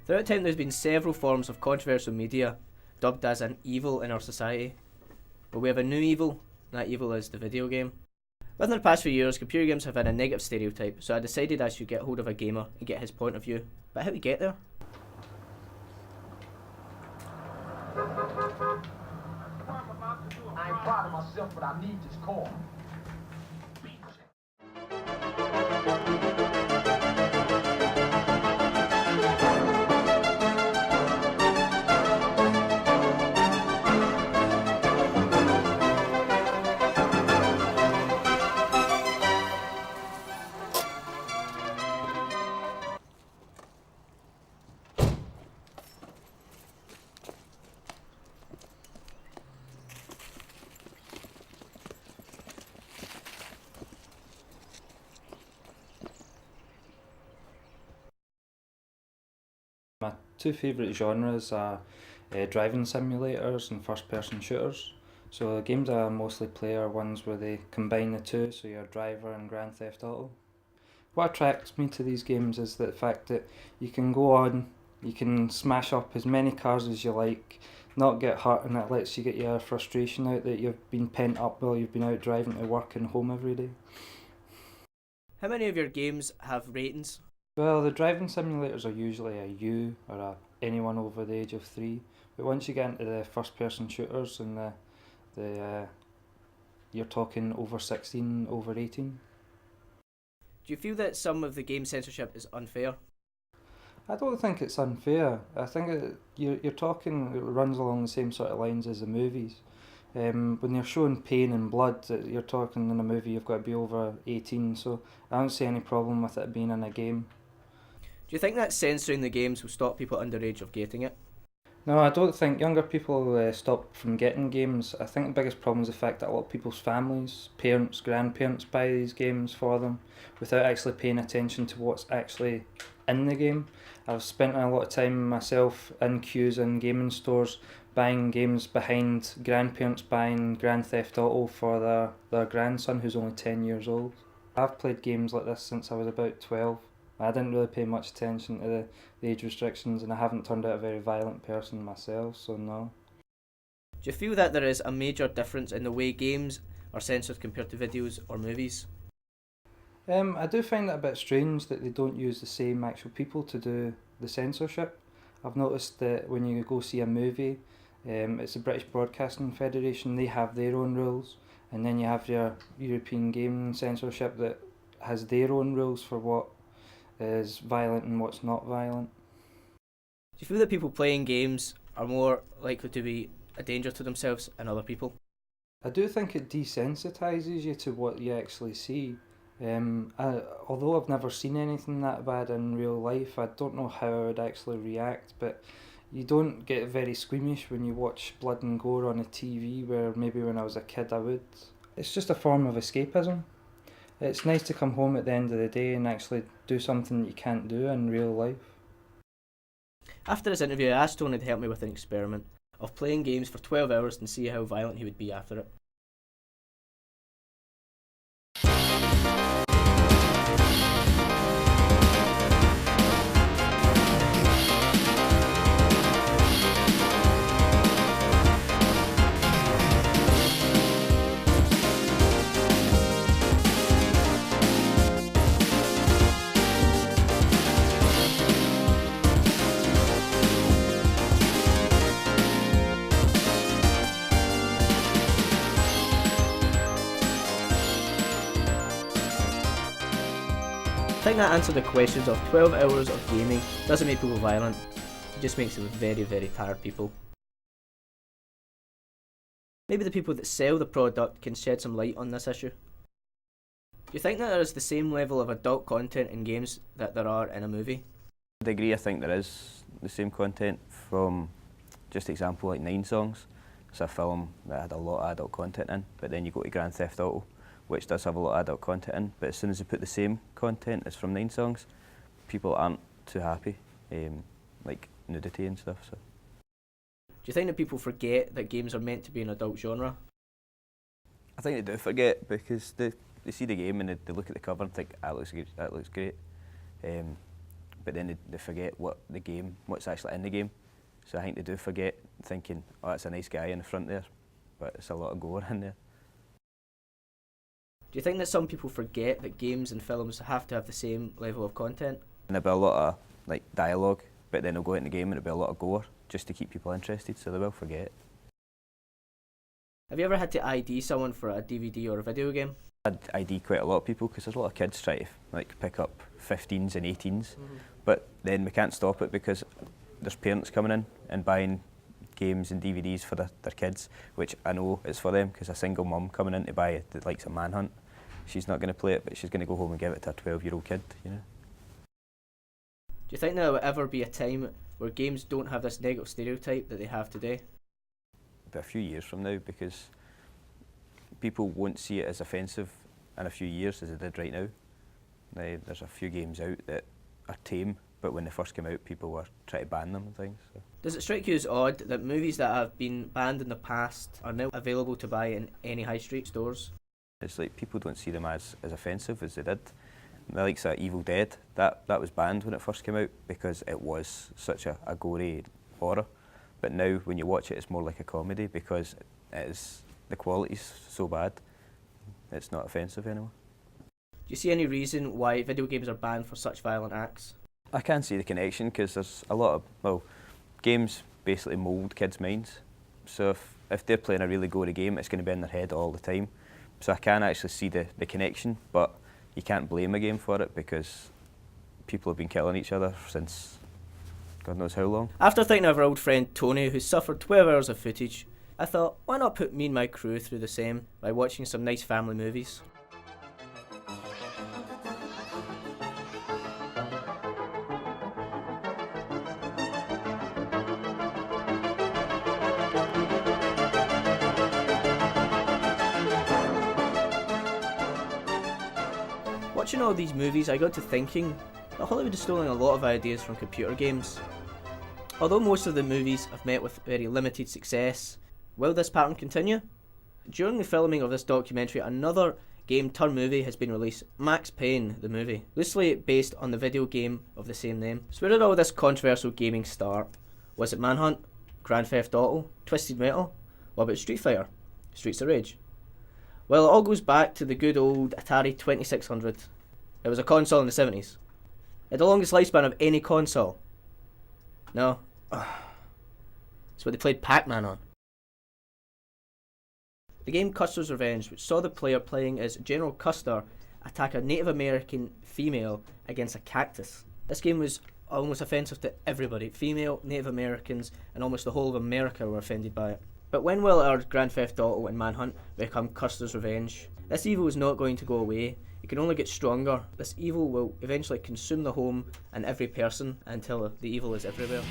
Throughout time there's been several forms of controversial media dubbed as an evil in our society. But we have a new evil, and that evil is the video game. Within the past few years, computer games have had a negative stereotype, so I decided I should get hold of a gamer and get his point of view. But how do we get there? I ain't proud of myself, but I need this car. My two favourite genres are driving simulators and first-person shooters. So the games I mostly play are ones where they combine the two, so you're a driver in Grand Theft Auto. What attracts me to these games is the fact that you can go on, you can smash up as many cars as you like, not get hurt, and it lets you get your frustration out that you've been pent up while you've been out driving to work and home every day. How many of your games have ratings? Well, the driving simulators are usually a U or anyone over the age of 3, but once you get into the first-person shooters and you're talking over 16, over 18. Do you feel that some of the game censorship is unfair? I don't think it's unfair. I think you're talking, it runs along the same sort of lines as the movies. When you're showing pain and blood, you're talking in a movie you've got to be over 18, so I don't see any problem with it being in a game. Do you think that censoring the games will stop people underage of getting it? No, I don't think younger people stop from getting games. I think the biggest problem is the fact that a lot of people's families, parents, grandparents buy these games for them without actually paying attention to what's actually in the game. I've spent a lot of time myself in queues in gaming stores buying games behind grandparents buying Grand Theft Auto for their grandson who's only 10 years old. I've played games like this since I was about 12. I didn't really pay much attention to the age restrictions, and I haven't turned out a very violent person myself, so no. Do you feel that there is a major difference in the way games are censored compared to videos or movies? I do find it a bit strange that they don't use the same actual people to do the censorship. I've noticed that when you go see a movie, it's the British Broadcasting Federation, they have their own rules, and then you have your European game censorship that has their own rules for what is violent and what's not violent. Do you feel that people playing games are more likely to be a danger to themselves and other people? I do think it desensitises you to what you actually see. Although I've never seen anything that bad in real life, I don't know how I would actually react, but you don't get very squeamish when you watch blood and gore on a TV, where maybe when I was a kid I would. It's just a form of escapism. It's nice to come home at the end of the day and actually do something that you can't do in real life. After this interview, I asked Tony to help me with an experiment of playing games for 12 hours and see how violent he would be after it. I think that answered the questions of 12 hours of gaming doesn't make people violent, it just makes them very, very tired people. Maybe the people that sell the product can shed some light on this issue. Do you think that there is the same level of adult content in games that there are in a movie? To a degree, I think there is the same content. From just example like 9 Songs. It's a film that had a lot of adult content in, but then you go to Grand Theft Auto, which does have a lot of adult content in, but as soon as they put the same content as from 9 Songs, people aren't too happy, like nudity and stuff. So. Do you think that people forget that games are meant to be an adult genre? I think they do forget, because the they see the game and they look at the cover and think, that looks great. But then they forget what's actually in the game. So I think they do forget, thinking, oh, that's a nice guy in the front there, but it's a lot of gore in there. Do you think that some people forget that games and films have to have the same level of content? And there'll be a lot of like dialogue, but then they'll go into the game and there'll be a lot of gore just to keep people interested, so they will forget. Have you ever had to ID someone for a DVD or a video game? I'd ID quite a lot of people because there's a lot of kids try to like pick up 15s and 18s, but then we can't stop it because there's parents coming in and buying games and DVDs for their kids, which I know is for them, because a single mum coming in to buy the likes of Manhunt, she's not going to play it, but she's going to go home and give it to a 12-year-old kid, you know. Do you think there will ever be a time where games don't have this negative stereotype that they have today? But a few years from now, because people won't see it as offensive in a few years as they did right now. There's a few games out that are tame, but when they first came out, people were trying to ban them and things. So. Does it strike you as odd that movies that have been banned in the past are now available to buy in any high street stores? It's like people don't see them as offensive as they did. The likes of Evil Dead, that was banned when it first came out because it was such a gory horror. But now when you watch it, it's more like a comedy because the quality's so bad, it's not offensive anymore. Do you see any reason why video games are banned for such violent acts? I can see the connection because there's a lot of, games basically mould kids' minds. So if they're playing a really gory game, it's going to be in their head all the time. So I can actually see the connection, but you can't blame a game for it because people have been killing each other since God knows how long. After thinking of our old friend Tony, who suffered 12 hours of footage, I thought, why not put me and my crew through the same by watching some nice family movies? Watching all these movies, I got to thinking that Hollywood is stealing a lot of ideas from computer games. Although most of the movies have met with very limited success, will this pattern continue? During the filming of this documentary, another game turned movie has been released, Max Payne the movie, loosely based on the video game of the same name. So where did all this controversial gaming start? Was it Manhunt, Grand Theft Auto, Twisted Metal? What about Street Fighter, Streets of Rage? Well, it all goes back to the good old Atari 2600. It was a console in the 70s. It had the longest lifespan of any console. No. It's what they played Pac-Man on. The game Custer's Revenge, which saw the player playing as General Custer attack a Native American female against a cactus. This game was almost offensive to everybody. Female, Native Americans, and almost the whole of America were offended by it. But when will our Grand Theft Auto and Manhunt become Custer's Revenge? This evil is not going to go away. It can only get stronger. This evil will eventually consume the home and every person until the evil is everywhere.